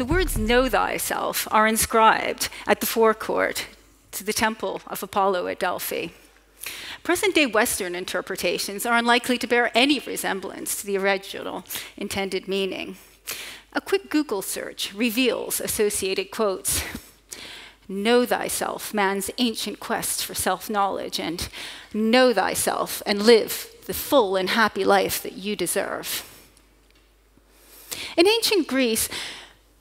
The words "know thyself" are inscribed at the forecourt to the temple of Apollo at Delphi. Present-day Western interpretations are unlikely to bear any resemblance to the original intended meaning. A quick Google search reveals associated quotes. "Know thyself, man's ancient quest for self-knowledge," and "know thyself and live the full and happy life that you deserve." In ancient Greece,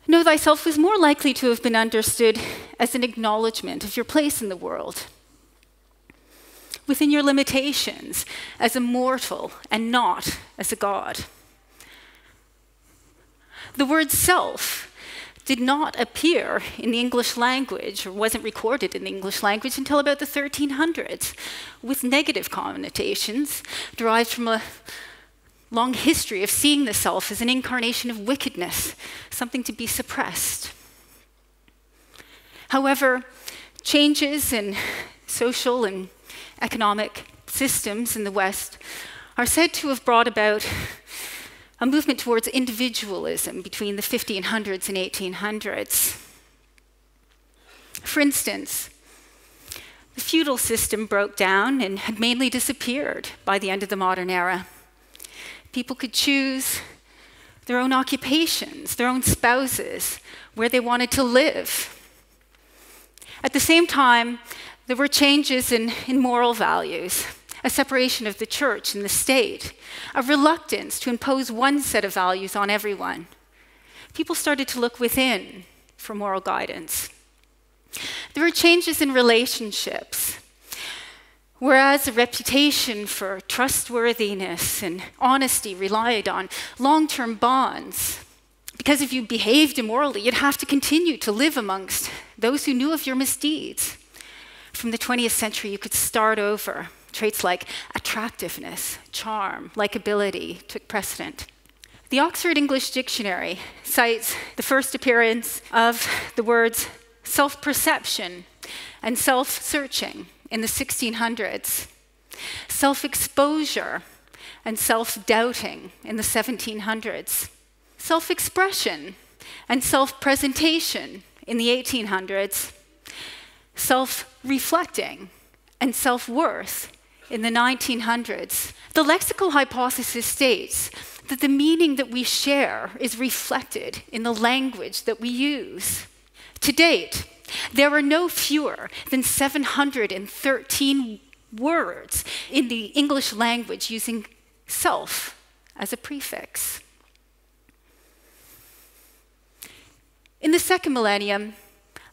know thyself was more likely to have been understood as an acknowledgement of your place in the world, within your limitations, as a mortal and not as a god. The word self did not appear in the English language, or wasn't recorded in the English language until about the 1300s, with negative connotations derived from a long history of seeing the self as an incarnation of wickedness, something to be suppressed. However, changes in social and economic systems in the West are said to have brought about a movement towards individualism between the 1500s and 1800s. For instance, the feudal system broke down and had mainly disappeared by the end of the modern era. People could choose their own occupations, their own spouses, where they wanted to live. At the same time, there were changes in moral values, a separation of the church and the state, a reluctance to impose one set of values on everyone. People started to look within for moral guidance. There were changes in relationships. Whereas a reputation for trustworthiness and honesty relied on long-term bonds, because if you behaved immorally, you'd have to continue to live amongst those who knew of your misdeeds. From the 20th century, you could start over. Traits like attractiveness, charm, likability took precedent. The Oxford English Dictionary cites the first appearance of the words self-perception and self-searching in the 1600s, self-exposure and self-doubting in the 1700s, self-expression and self-presentation in the 1800s, self-reflecting and self-worth in the 1900s. The lexical hypothesis states that the meaning that we share is reflected in the language that we use. To date, there are no fewer than 713 words in the English language using self as a prefix. In the second millennium,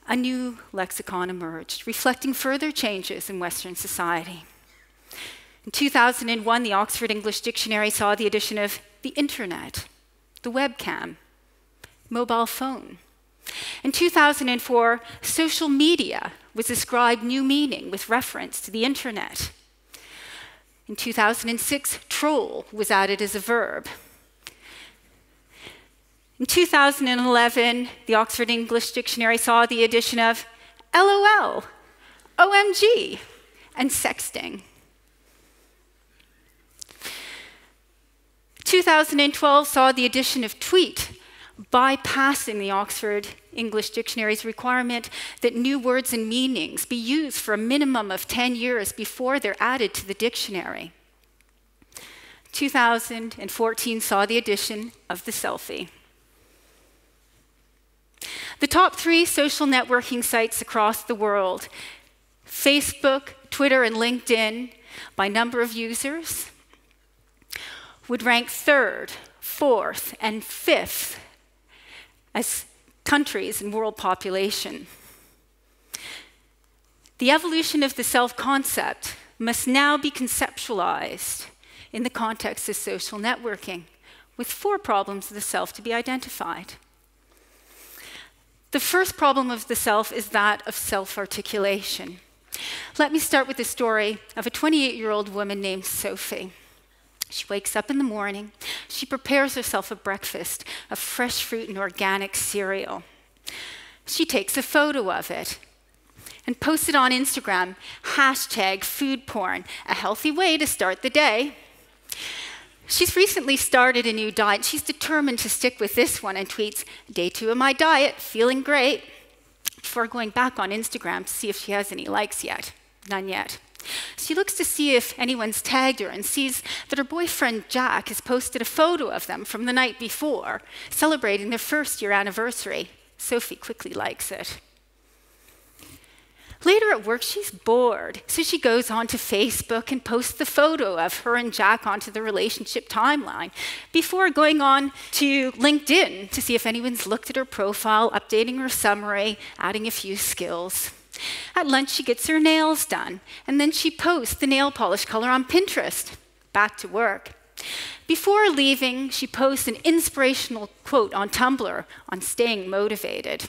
a new lexicon emerged, reflecting further changes in Western society. In 2001, the Oxford English Dictionary saw the addition of the internet, the webcam, mobile phone. In 2004, social media was ascribed new meaning with reference to the internet. In 2006, troll was added as a verb. In 2011, the Oxford English Dictionary saw the addition of LOL, OMG, and sexting. 2012 saw the addition of tweet, bypassing the Oxford English Dictionary's requirement that new words and meanings be used for a minimum of 10 years before they're added to the dictionary. 2014 saw the addition of the selfie. The top 3 social networking sites across the world, Facebook, Twitter, and LinkedIn, by number of users, would rank 3rd, 4th, and 5th as countries in world population. The evolution of the self-concept must now be conceptualized in the context of social networking, with 4 problems of the self to be identified. The first problem of the self is that of self-articulation. Let me start with the story of a 28-year-old woman named Sophie. She wakes up in the morning, she prepares herself a breakfast of fresh fruit and organic cereal. She takes a photo of it and posts it on Instagram, #foodporn, a healthy way to start the day. She's recently started a new diet. She's determined to stick with this one and tweets, "Day 2 of my diet, feeling great," before going back on Instagram to see if she has any likes yet. None yet. She looks to see if anyone's tagged her and sees that her boyfriend Jack has posted a photo of them from the night before, celebrating their first-year anniversary. Sophie quickly likes it. Later at work, she's bored, so she goes onto Facebook and posts the photo of her and Jack onto the relationship timeline before going on to LinkedIn to see if anyone's looked at her profile, updating her summary, adding a few skills. At lunch, she gets her nails done, and then she posts the nail polish color on Pinterest. Back to work. Before leaving, she posts an inspirational quote on Tumblr on staying motivated.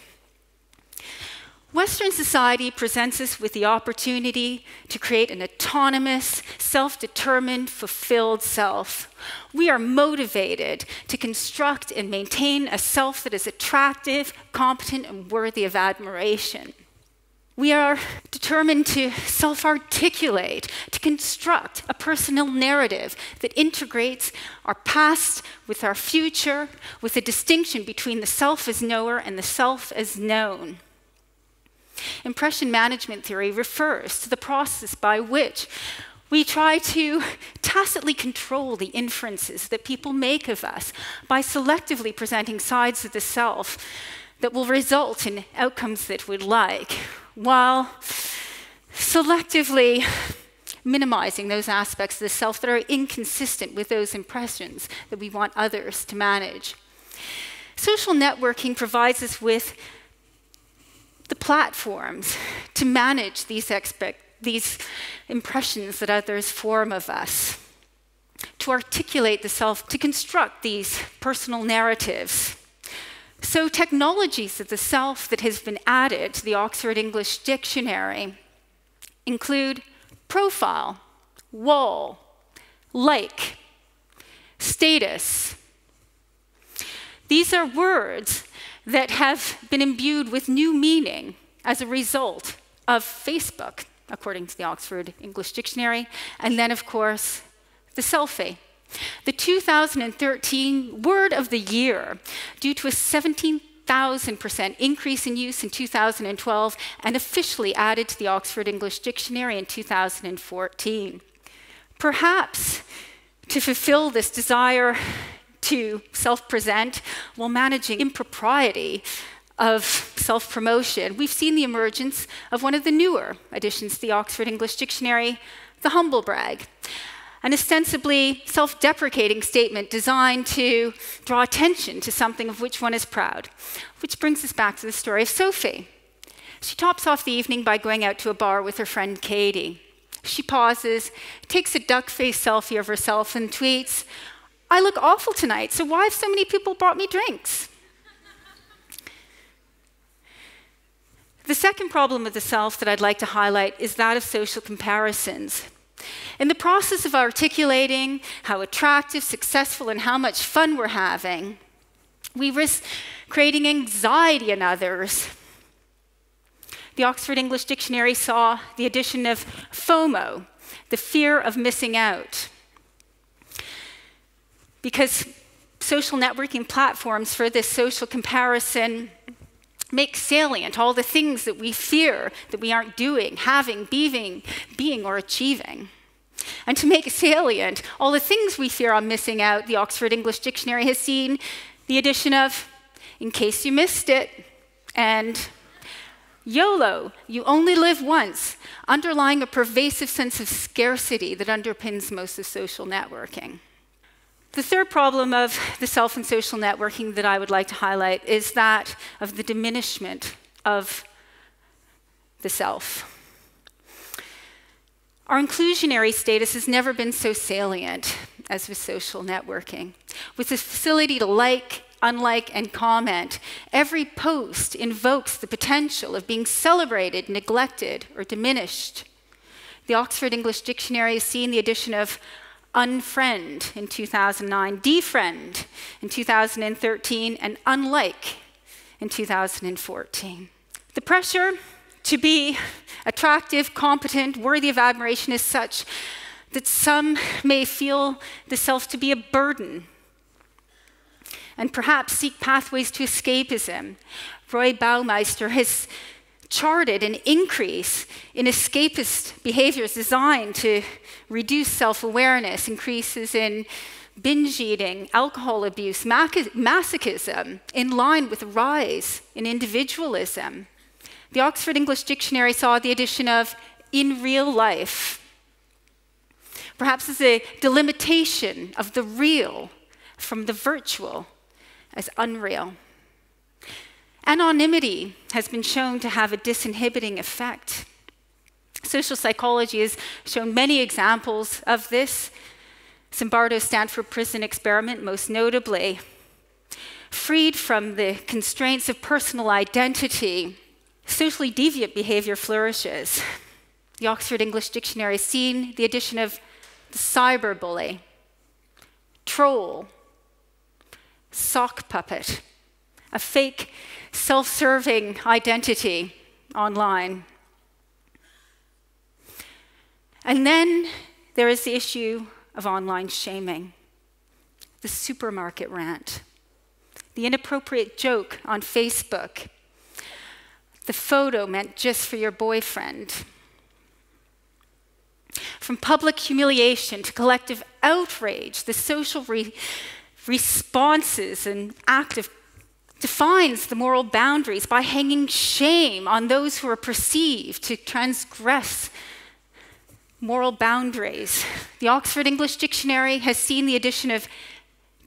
Western society presents us with the opportunity to create an autonomous, self-determined, fulfilled self. We are motivated to construct and maintain a self that is attractive, competent, and worthy of admiration. We are determined to self-articulate, to construct a personal narrative that integrates our past with our future, with a distinction between the self as knower and the self as known. Impression management theory refers to the process by which we try to tacitly control the inferences that people make of us by selectively presenting sides of the self that will result in outcomes that we'd like, while selectively minimizing those aspects of the self that are inconsistent with those impressions that we want others to manage. Social networking provides us with the platforms to manage these impressions that others form of us, to articulate the self, to construct these personal narratives. So technologies of the self that has been added to the Oxford English Dictionary include profile, wall, like, status. These are words that have been imbued with new meaning as a result of Facebook, according to the Oxford English Dictionary, and then, of course, the selfie. The 2013 word of the year, due to a 17,000% increase in use in 2012 and officially added to the Oxford English Dictionary in 2014. Perhaps to fulfill this desire to self-present while managing impropriety of self-promotion, we've seen the emergence of one of the newer additions to the Oxford English Dictionary, the Humblebrag, an ostensibly self-deprecating statement designed to draw attention to something of which one is proud. Which brings us back to the story of Sophie. She tops off the evening by going out to a bar with her friend Katie. She pauses, takes a duck-faced selfie of herself and tweets, "I look awful tonight, so why have so many people brought me drinks?" The second problem of the self that I'd like to highlight is that of social comparisons. In the process of articulating how attractive, successful, and how much fun we're having, we risk creating anxiety in others. The Oxford English Dictionary saw the addition of FOMO, the fear of missing out. Because social networking platforms for this social comparison make salient all the things that we fear that we aren't doing, having, being, or achieving. And to make salient all the things we fear on missing out, the Oxford English Dictionary has seen the addition of "in case you missed it" and YOLO, you only live once, underlying a pervasive sense of scarcity that underpins most of social networking. The third problem of the self and social networking that I would like to highlight is that of the diminishment of the self. Our inclusionary status has never been so salient as with social networking. With the facility to like, unlike, and comment, every post invokes the potential of being celebrated, neglected, or diminished. The Oxford English Dictionary has seen the addition of unfriend in 2009, defriend in 2013, and unlike in 2014. The pressure to be attractive, competent, worthy of admiration is such that some may feel the self to be a burden and perhaps seek pathways to escapism. Roy Baumeister has charted an increase in escapist behaviors designed to reduce self-awareness, increases in binge eating, alcohol abuse, masochism, in line with a rise in individualism. The Oxford English Dictionary saw the addition of in real life, perhaps as a delimitation of the real from the virtual as unreal. Anonymity has been shown to have a disinhibiting effect. Social psychology has shown many examples of this. Zimbardo's Stanford Prison Experiment, most notably. Freed from the constraints of personal identity, socially deviant behavior flourishes. The Oxford English Dictionary has seen the addition of the cyberbully, troll, sock puppet, a fake self-serving identity online. And then there is the issue of online shaming, the supermarket rant, the inappropriate joke on Facebook, the photo meant just for your boyfriend. From public humiliation to collective outrage, the social responses and active defines the moral boundaries by hanging shame on those who are perceived to transgress moral boundaries. The Oxford English Dictionary has seen the addition of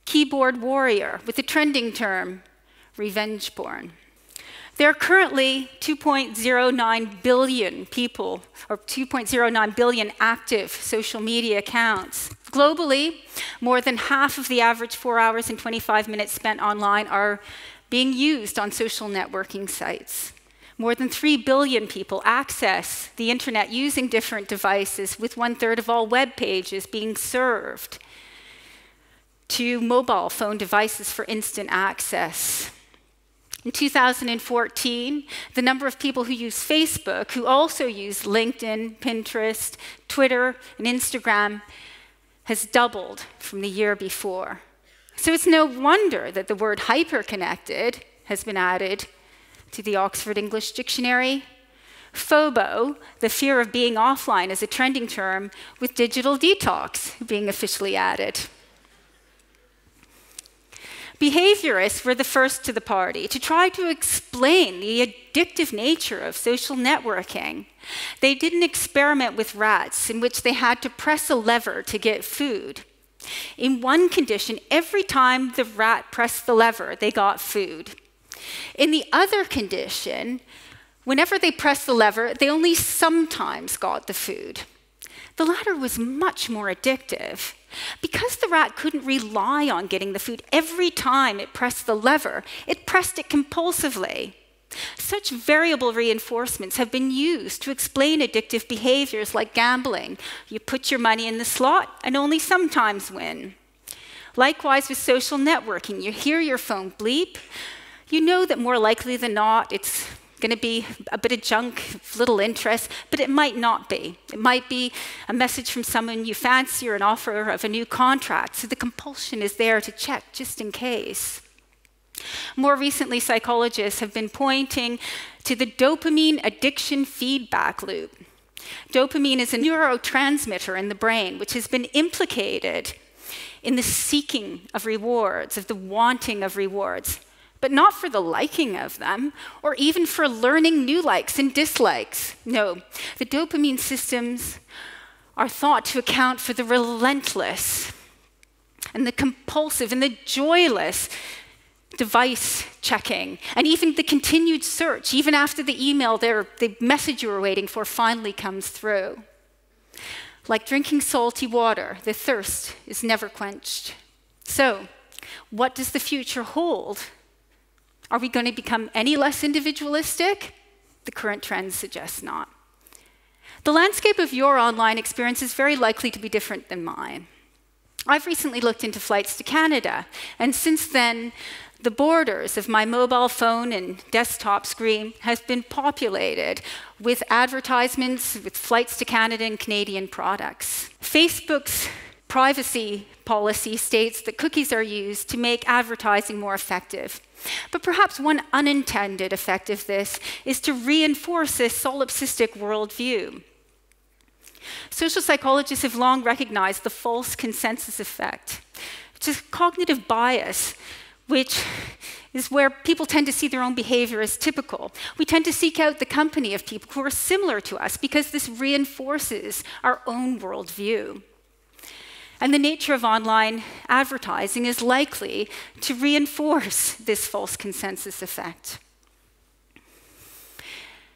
keyboard warrior with the trending term revenge porn. There are currently 2.09 billion people, or 2.09 billion active social media accounts. Globally, more than half of the average 4 hours and 25 minutes spent online are being used on social networking sites. More than 3 billion people access the internet using different devices, with 1/3 of all web pages being served to mobile phone devices for instant access. In 2014, the number of people who use Facebook, who also use LinkedIn, Pinterest, Twitter, and Instagram, has doubled from the year before. So it's no wonder that the word hyperconnected has been added to the Oxford English Dictionary. FOMO, the fear of being offline, is a trending term, with digital detox being officially added. Behaviorists were the first to the party to try to explain the addictive nature of social networking. They did an experiment with rats in which they had to press a lever to get food. In one condition, every time the rat pressed the lever, they got food. In the other condition, whenever they pressed the lever, they only sometimes got the food. The latter was much more addictive. Because the rat couldn't rely on getting the food every time it pressed the lever, it pressed it compulsively. Such variable reinforcements have been used to explain addictive behaviors like gambling. You put your money in the slot and only sometimes win. Likewise with social networking, you hear your phone bleep, you know that more likely than not it's going to be a bit of junk, little interest, but it might not be. It might be a message from someone you fancy or an offer of a new contract, so the compulsion is there to check just in case. More recently, psychologists have been pointing to the dopamine addiction feedback loop. Dopamine is a neurotransmitter in the brain which has been implicated in the seeking of rewards, of the wanting of rewards, but not for the liking of them, or even for learning new likes and dislikes. No, the dopamine systems are thought to account for the relentless and the compulsive and the joyless device checking, and even the continued search, even after the email, the message you were waiting for finally comes through. Like drinking salty water, the thirst is never quenched. So, what does the future hold? Are we going to become any less individualistic? The current trends suggest not. The landscape of your online experience is very likely to be different than mine. I've recently looked into flights to Canada, and since then, The borders of my mobile phone and desktop screen has been populated with advertisements, with flights to Canada and Canadian products. Facebook's privacy policy states that cookies are used to make advertising more effective. But perhaps one unintended effect of this is to reinforce this solipsistic worldview. Social psychologists have long recognized the false consensus effect, which is cognitive bias, which is where people tend to see their own behavior as typical. We tend to seek out the company of people who are similar to us because this reinforces our own worldview. And the nature of online advertising is likely to reinforce this false consensus effect.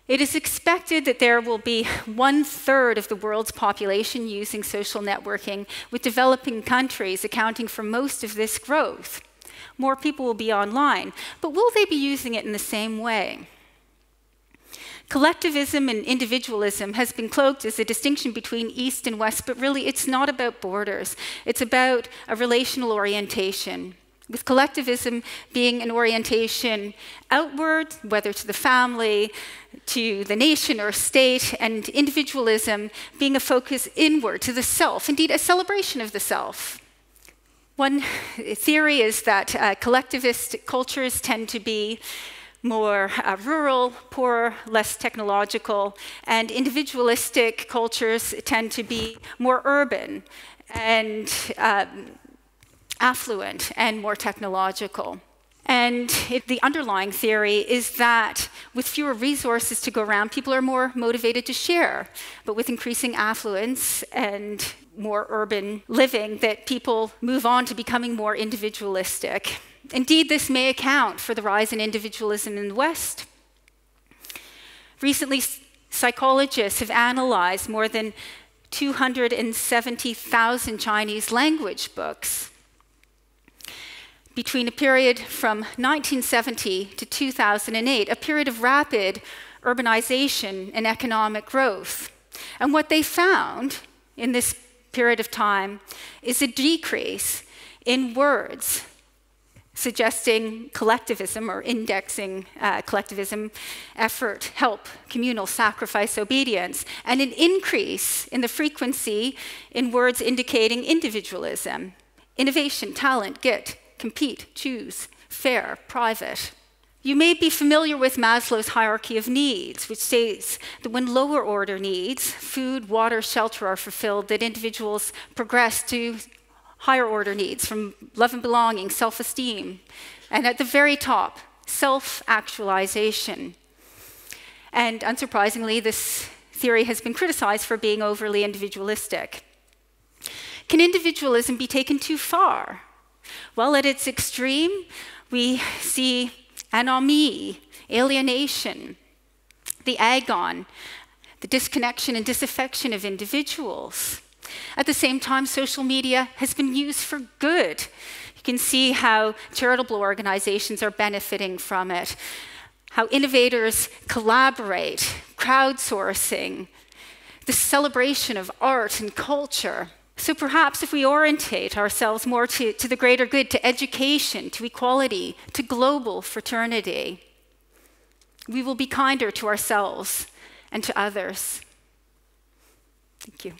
It is expected that there will be 1/3 of the world's population using social networking, with developing countries accounting for most of this growth. More people will be online, but will they be using it in the same way? Collectivism and individualism has been cloaked as a distinction between East and West, but really it's not about borders. It's about a relational orientation, with collectivism being an orientation outward, whether to the family, to the nation or state, and individualism being a focus inward to the self, indeed a celebration of the self. One theory is that collectivist cultures tend to be more rural, poorer, less technological, and individualistic cultures tend to be more urban and affluent and more technological. And the underlying theory is that with fewer resources to go around, people are more motivated to share. But with increasing affluence and more urban living, that people move on to becoming more individualistic. Indeed, this may account for the rise in individualism in the West. Recently, psychologists have analyzed more than 270,000 Chinese language books between a period from 1970 to 2008, a period of rapid urbanization and economic growth. And what they found in this period of time is a decrease in words, suggesting collectivism or indexing collectivism, effort, help, communal, sacrifice, obedience, and an increase in the frequency in words indicating individualism, innovation, talent, get, compete, choose, fair, private. You may be familiar with Maslow's hierarchy of needs, which states that when lower order needs, food, water, shelter, are fulfilled, that individuals progress to higher order needs from love and belonging, self-esteem, and at the very top, self-actualization. And unsurprisingly, this theory has been criticized for being overly individualistic. Can individualism be taken too far? Well, at its extreme, we see anomie, alienation, the agon, the disconnection and disaffection of individuals. At the same time, social media has been used for good. You can see how charitable organizations are benefiting from it, how innovators collaborate, crowdsourcing, the celebration of art and culture. So perhaps if we orientate ourselves more to the greater good, to education, to equality, to global fraternity, we will be kinder to ourselves and to others. Thank you.